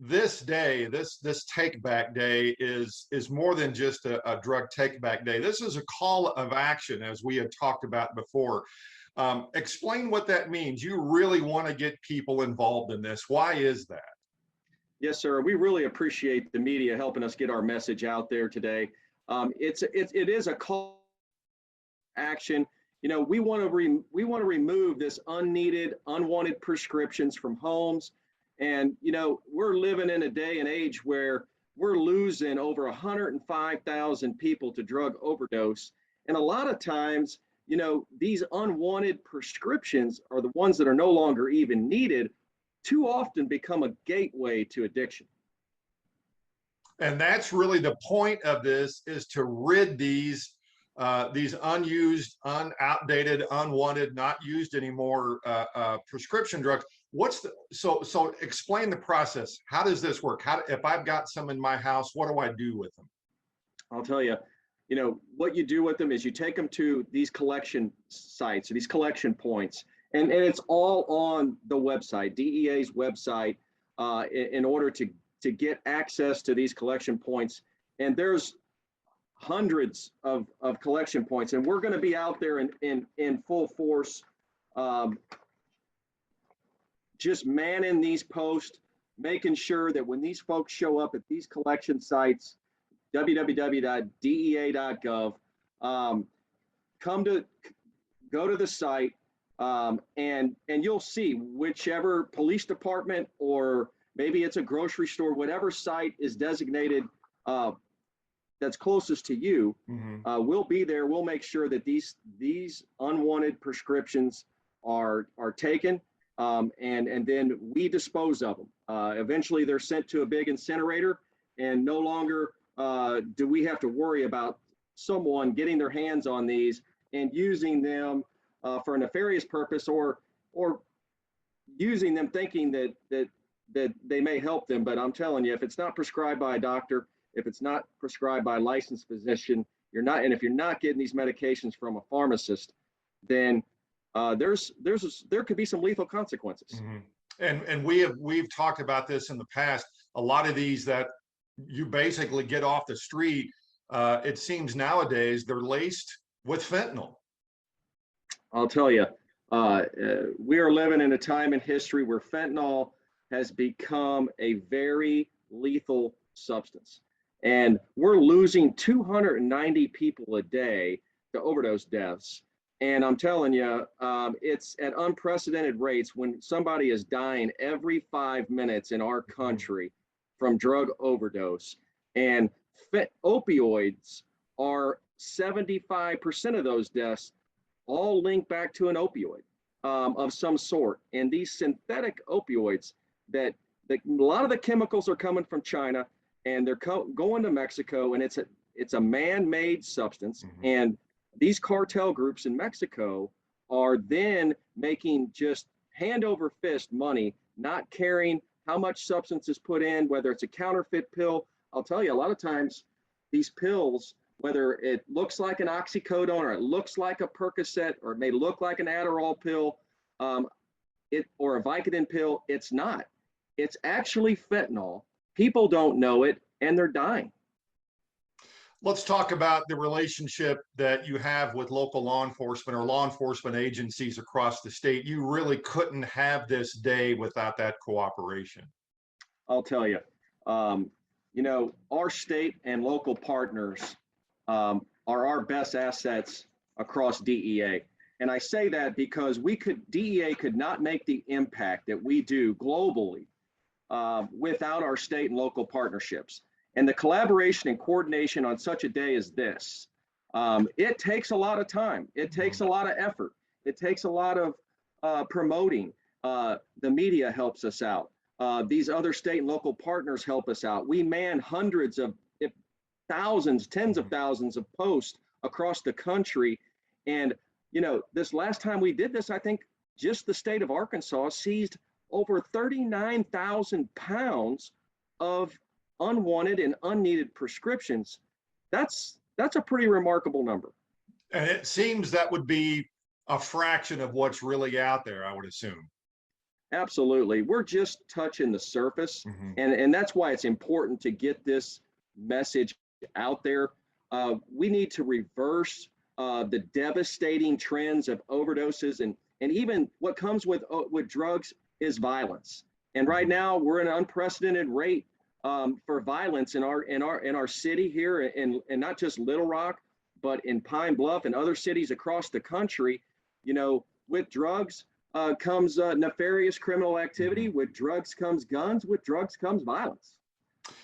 this day, this take back day is more than just a drug take back day. This is a call of action, as we had talked about before. Explain what that means. You really want to get people involved in this. Why is that? Yes, sir. We really appreciate the media helping us get our message out there today. It is a call to action. You know, we want to remove this unneeded, unwanted prescriptions from homes. And, you know, we're living in a day and age where we're losing over 105,000 people to drug overdose. And a lot of times, you know, these unwanted prescriptions are the ones that are no longer even needed, too often become a gateway to addiction. And that's really the point of this, is to rid these unused, outdated, unwanted, not used anymore prescription drugs. So explain the process. How does this work? If I've got some in my house, what do I do with them? I'll tell you, you know, what you do with them is you take them to these collection sites, these collection points, and it's all on the website, DEA's website, in order to get access to these collection points. And there's hundreds of collection points, and we're going to be out there in full force, just manning these posts, making sure that when these folks show up at these collection sites, www.dea.gov, go to the site, and you'll see whichever police department, or maybe it's a grocery store, whatever site is designated that's closest to you. We'll be there. We'll make sure that these unwanted prescriptions are taken, and then we dispose of them. Eventually, they're sent to a big incinerator, and no longer do we have to worry about someone getting their hands on these and using them for a nefarious purpose, or using them thinking that they may help them. But I'm telling you, if it's not prescribed by a doctor, if it's not prescribed by a licensed physician, and if you're not getting these medications from a pharmacist, then there could be some lethal consequences. And we've talked about this in the past. A lot of these that you basically get off the street, it seems nowadays they're laced with fentanyl. I'll tell you, we are living in a time in history where fentanyl has become a very lethal substance. And we're losing 290 people a day to overdose deaths. And I'm telling you, it's at unprecedented rates when somebody is dying every 5 minutes in our country from drug overdose. And opioids are 75% of those deaths, all linked back to an opioid of some sort. And these synthetic opioids, that a lot of the chemicals are coming from China, and they're going to Mexico, and it's a man-made substance. And these cartel groups in Mexico are then making just hand over fist money, not caring how much substance is put in, whether it's a counterfeit pill. I'll tell you, a lot of times these pills, whether it looks like an oxycodone, or it looks like a Percocet, or it may look like an Adderall pill, or a Vicodin pill, it's not. It's actually fentanyl. People don't know it, and they're dying. Let's talk about the relationship that you have with local law enforcement, or law enforcement agencies across the state. You really couldn't have this day without that cooperation. I'll tell you, you know, our state and local partners are our best assets across DEA. And I say that because DEA could not make the impact that we do globally without our state and local partnerships. And the collaboration and coordination on such a day as this, it takes a lot of time. It takes a lot of effort. It takes a lot of promoting. The media helps us out. These other state and local partners help us out. We man hundreds of, if thousands, tens of thousands of posts across the country. And, you know, this last time we did this, I think just the state of Arkansas seized over 39,000 pounds of unwanted and unneeded prescriptions. That's a pretty remarkable number. And it seems that would be a fraction of what's really out there, I would assume. Absolutely. We're just touching the surface. Mhm. And that's why it's important to get this message out there. We need to reverse the devastating trends of overdoses, and even what comes with drugs is violence. And right Mhm. now we're in an unprecedented rate for violence in our city here, and not just Little Rock, but in Pine Bluff and other cities across the country. With drugs comes nefarious criminal activity. Mhm. With drugs comes guns. With drugs comes violence.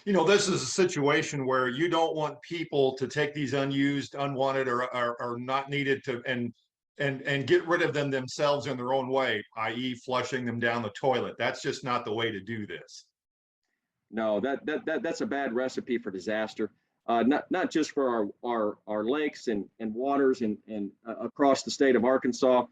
This is a situation where you don't want people to take these unused, unwanted, or not needed to and get rid of them themselves in their own way, i.e., flushing them down the toilet. That's just not the way to do this. No, that's a bad recipe for disaster. Not just for our lakes and waters and across the state of Arkansas.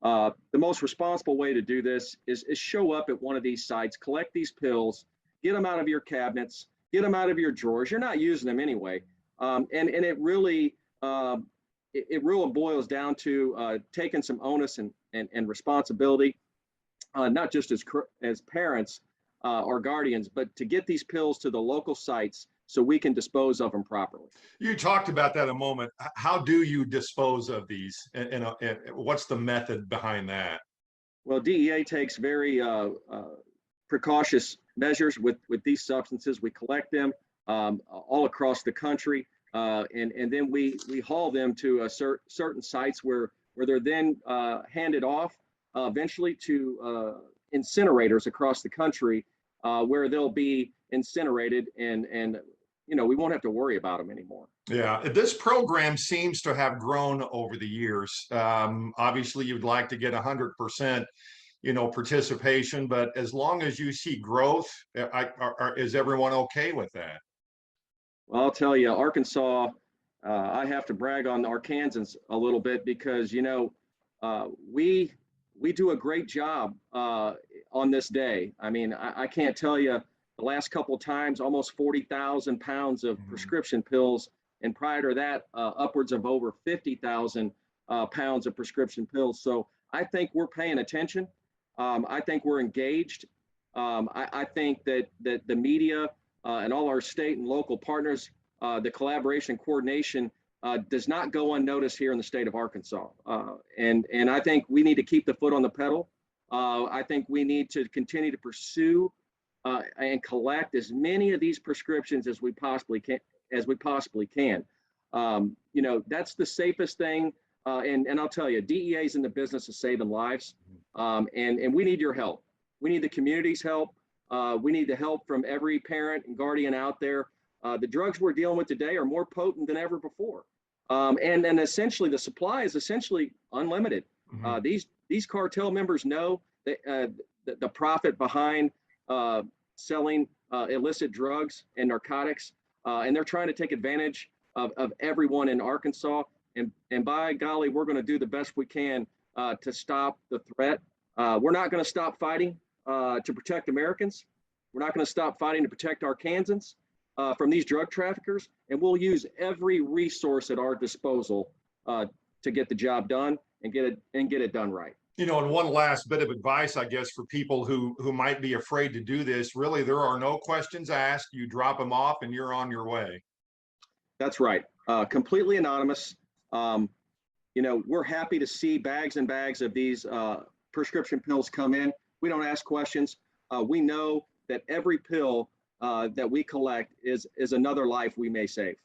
The most responsible way to do this is show up at one of these sites, collect these pills, get them out of your cabinets, get them out of your drawers. You're not using them anyway, and it really boils down to taking some onus and responsibility, not just as parents or guardians, but to get these pills to the local sites so we can dispose of them properly. You talked about that a moment. How do you dispose of these, and what's the method behind that? Well, DEA takes very precautious measures with these substances. We collect them all across the country, and then we haul them to certain sites where they're then handed off eventually to incinerators across the country, where they'll be incinerated, and we won't have to worry about them anymore. Yeah, this program seems to have grown over the years. Obviously, you'd like to get 100%, participation, but as long as you see growth, is everyone okay with that? Well, I'll tell you, Arkansas, I have to brag on Arkansans a little bit because, we do a great job on this day. I mean, I can't tell you the last couple of times, almost 40,000 pounds of Mhm. prescription pills. And prior to that, upwards of over 50,000 pounds of prescription pills. So I think we're paying attention. I think we're engaged. I think that the media and all our state and local partners, the collaboration coordination does not go unnoticed here in the state of Arkansas. And I think we need to keep the foot on the pedal. I think we need to continue to pursue and collect as many of these prescriptions as we possibly can. That's the safest thing. And I'll tell you, DEA is in the business of saving lives, and we need your help. We need the community's help. We need the help from every parent and guardian out there. The drugs we're dealing with today are more potent than ever before, and essentially the supply is essentially unlimited. Mhm. These cartel members know that the profit behind selling illicit drugs and narcotics, and they're trying to take advantage of everyone in Arkansas. And by golly, we're going to do the best we can to stop the threat. We're not going to stop fighting to protect Americans. We're not going to stop fighting to protect Arkansans from these drug traffickers. And we'll use every resource at our disposal to get the job done and get it done right. And one last bit of advice, I guess, for people who might be afraid to do this, really, there are no questions asked. You drop them off and you're on your way. That's right. Completely anonymous. We're happy to see bags and bags of these prescription pills come in. We don't ask questions. We know that every pill that we collect is another life we may save.